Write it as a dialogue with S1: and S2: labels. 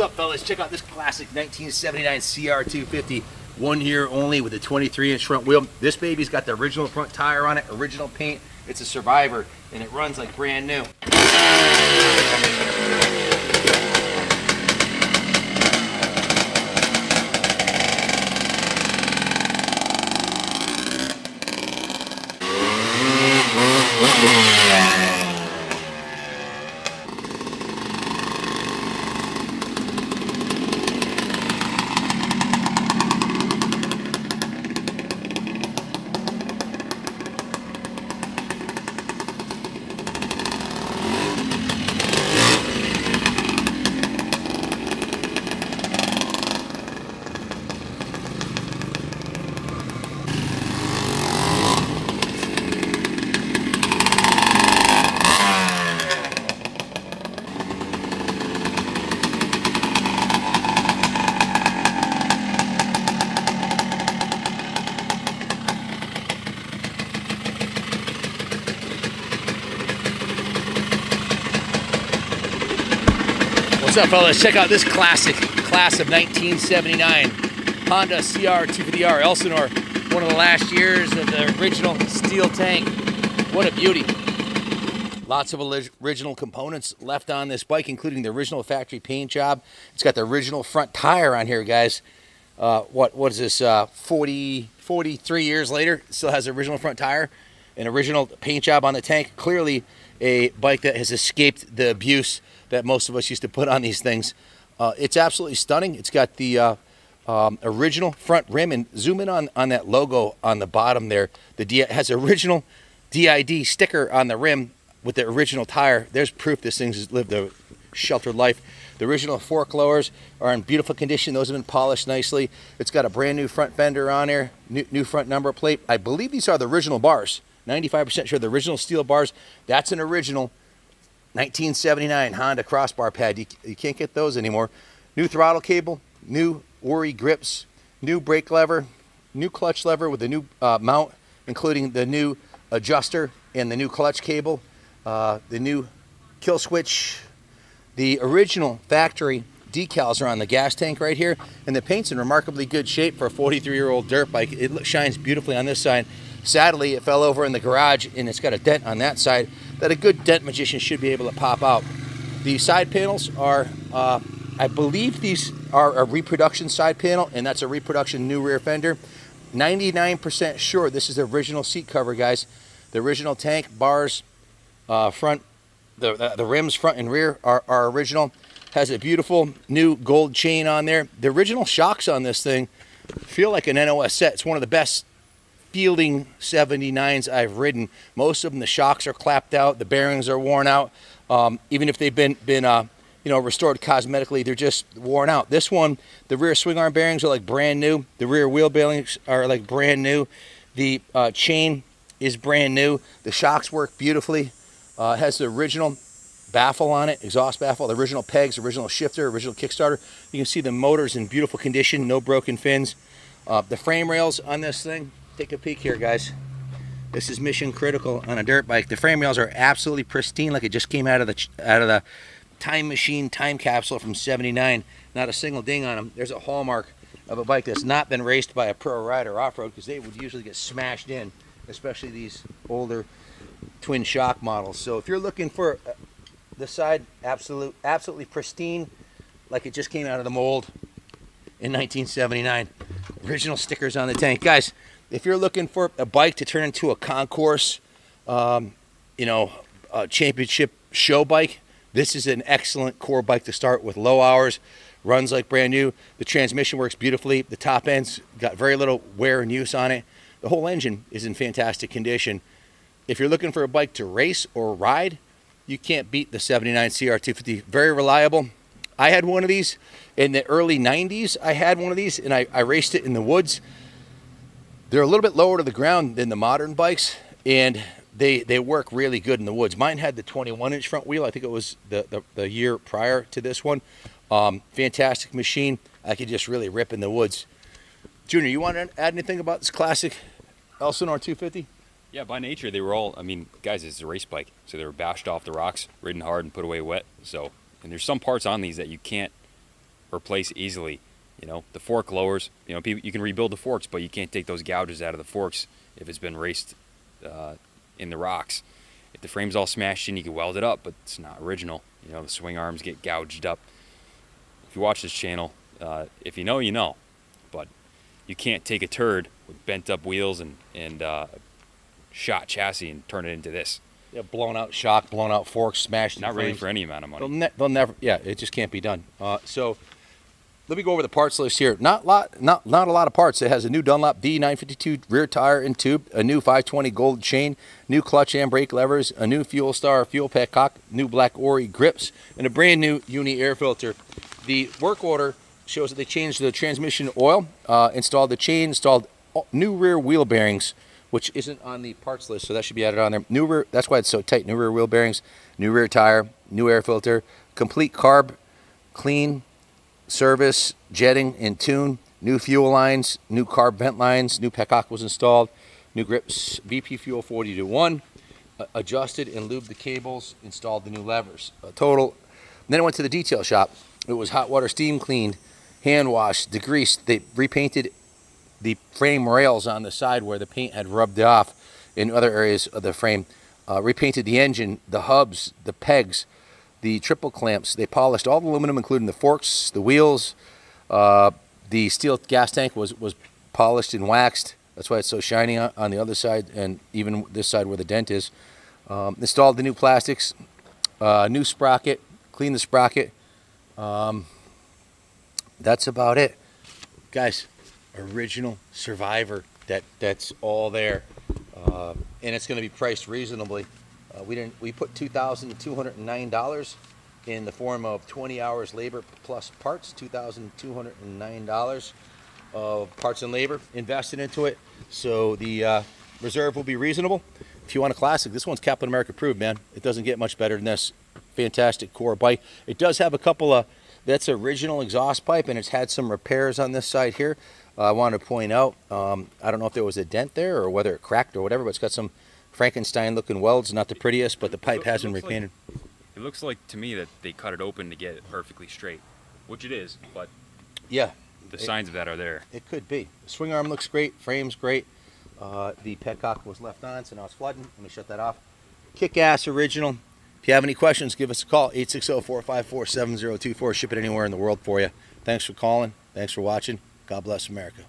S1: up, fellas? Check out this classic 1979 CR250, 1 year only, with a 23-inch front wheel. This baby's got the original front tire on it, original paint. It's a Survivor, and it runs like brand new. What's up, fellas? Check out this classic, class of 1979 Honda CR250M Elsinore. One of the last years of the original steel tank. What a beauty. Lots of original components left on this bike, including the original factory paint job. It's got the original front tire on here, guys. What is this, 43 years later, it still has the original front tire, an original paint job on the tank. Clearly a bike that has escaped the abuse that most of us used to put on these things. It's absolutely stunning. It's got the original front rim, and zoom in on that logo on the bottom there. It has original DID sticker on the rim with the original tire. There's proof this thing's lived a sheltered life. The original fork lowers are in beautiful condition. Those have been polished nicely. It's got a brand new front fender on there, new front number plate. I believe these are the original bars. 95% sure the original steel bars. That's an original 1979 Honda crossbar pad. You can't get those anymore. New throttle cable, new Ori grips, new brake lever, new clutch lever with a new mount, including the new adjuster and the new clutch cable, the new kill switch. The original factory decals are on the gas tank right here, and the paint's in remarkably good shape for a 43-year-old dirt bike. It shines beautifully on this side. Sadly, it fell over in the garage, and it's got a dent on that side that a good dent magician should be able to pop out. The side panels are, I believe these are a reproduction side panel, and that's a reproduction new rear fender. 99% sure this is the original seat cover, guys. The original tank bars, front, the rims front and rear are original. Has a beautiful new gold chain on there. The original shocks on this thing feel like an NOS set. It's one of the best fielding 79s I've ridden. Most of them, the shocks are clapped out, the bearings are worn out. Even if they've been restored cosmetically, they're just worn out. This one, the rear swing arm bearings are like brand new. The rear wheel bearings are like brand new. The chain is brand new. The shocks work beautifully. It has the original baffle on it, exhaust baffle, the original pegs, original shifter, original kickstarter. You can see the motor's in beautiful condition, no broken fins. The frame rails on this thing, take a peek here, guys. This is mission critical on a dirt bike. The frame rails are absolutely pristine, like it just came out of the time machine time capsule from '79. Not a single ding on them. There's a hallmark of a bike that's not been raced by a pro rider off-road, because they would usually get smashed in, especially these older twin shock models. So if you're looking for the side, absolutely pristine, like it just came out of the mold in 1979. Original stickers on the tank, guys. If you're looking for a bike to turn into a concourse, a championship show bike, this is an excellent core bike to start with. Low hours, runs like brand new. The transmission works beautifully. The top end's got very little wear and use on it. The whole engine is in fantastic condition. If you're looking for a bike to race or ride, you can't beat the 79 CR250. Very reliable. I had one of these in the early 90s. I had one of these, and I raced it in the woods. They're a little bit lower to the ground than the modern bikes, and they work really good in the woods. Mine had the 21-inch front wheel. I think it was the year prior to this one. Fantastic machine. I could just really rip in the woods. Junior, you want to add anything about this classic Elsinore 250?
S2: Yeah, by nature, they were all, guys, it's a race bike. So they were bashed off the rocks, ridden hard, and put away wet. So, and there's some parts on these that you can't replace easily. You know, the fork lowers. You know, you can rebuild the forks, but you can't take those gouges out of the forks if it's been raced in the rocks. If the frame's all smashed in, you can weld it up, but it's not original. You know, the swing arms get gouged up. If you watch this channel, if you know, you know. But you can't take a turd with bent up wheels and shot chassis and turn it into this.
S1: Yeah, blown out shock, blown out forks, smashed.
S2: Not really for any amount of money.
S1: They'll never. Yeah, it just can't be done. So let me go over the parts list here. Not a lot of parts. It has a new Dunlop D952 rear tire and tube, a new 520 gold chain, new clutch and brake levers, a new Fuel Star fuel petcock, new black Ori grips, and a brand new Uni air filter. The work order shows that they changed the transmission oil, installed the chain, installed new rear wheel bearings, which isn't on the parts list, so that should be added on there. New rear, that's why it's so tight. New rear wheel bearings, new rear tire, new air filter, complete carb, clean, service, jetting, and tune, new fuel lines, new carb vent lines, new petcock was installed, new grips, BP fuel 40 to 1, adjusted and lubed the cables, installed the new levers. Total. Then I went to the detail shop. It was hot water steam cleaned, hand washed, degreased. They repainted the frame rails on the side where the paint had rubbed off in other areas of the frame. Repainted the engine, the hubs, the pegs, the triple clamps. They polished all the aluminum, including the forks, the wheels. The steel gas tank was polished and waxed. That's why it's so shiny on the other side, and even this side where the dent is. Installed the new plastics, new sprocket, cleaned the sprocket. That's about it, guys. Original Survivor. That's all there, and it's going to be priced reasonably. We put $2,209 in the form of 20 hours labor plus parts. $2,209 of parts and labor invested into it. So the reserve will be reasonable. If you want a classic, this one's Captain America approved, man. It doesn't get much better than this. Fantastic core bike. It does have a couple of, that's original exhaust pipe, and it's had some repairs on this side here. I want to point out, I don't know if there was a dent there or whether it cracked or whatever, but it's got some Frankenstein looking welds. Not the prettiest, but the pipe has been repainted.
S2: It looks like to me that they cut it open to get it perfectly straight, which it is, but
S1: yeah,
S2: the signs of that are there.
S1: It could be. The swing arm looks great, frame's great. The petcock was left on, so now it's flooding. Let me shut that off. Kick-ass original. If you have any questions, give us a call, 860-454-7024. Ship it anywhere in the world for you. Thanks for calling. Thanks for watching. God bless America.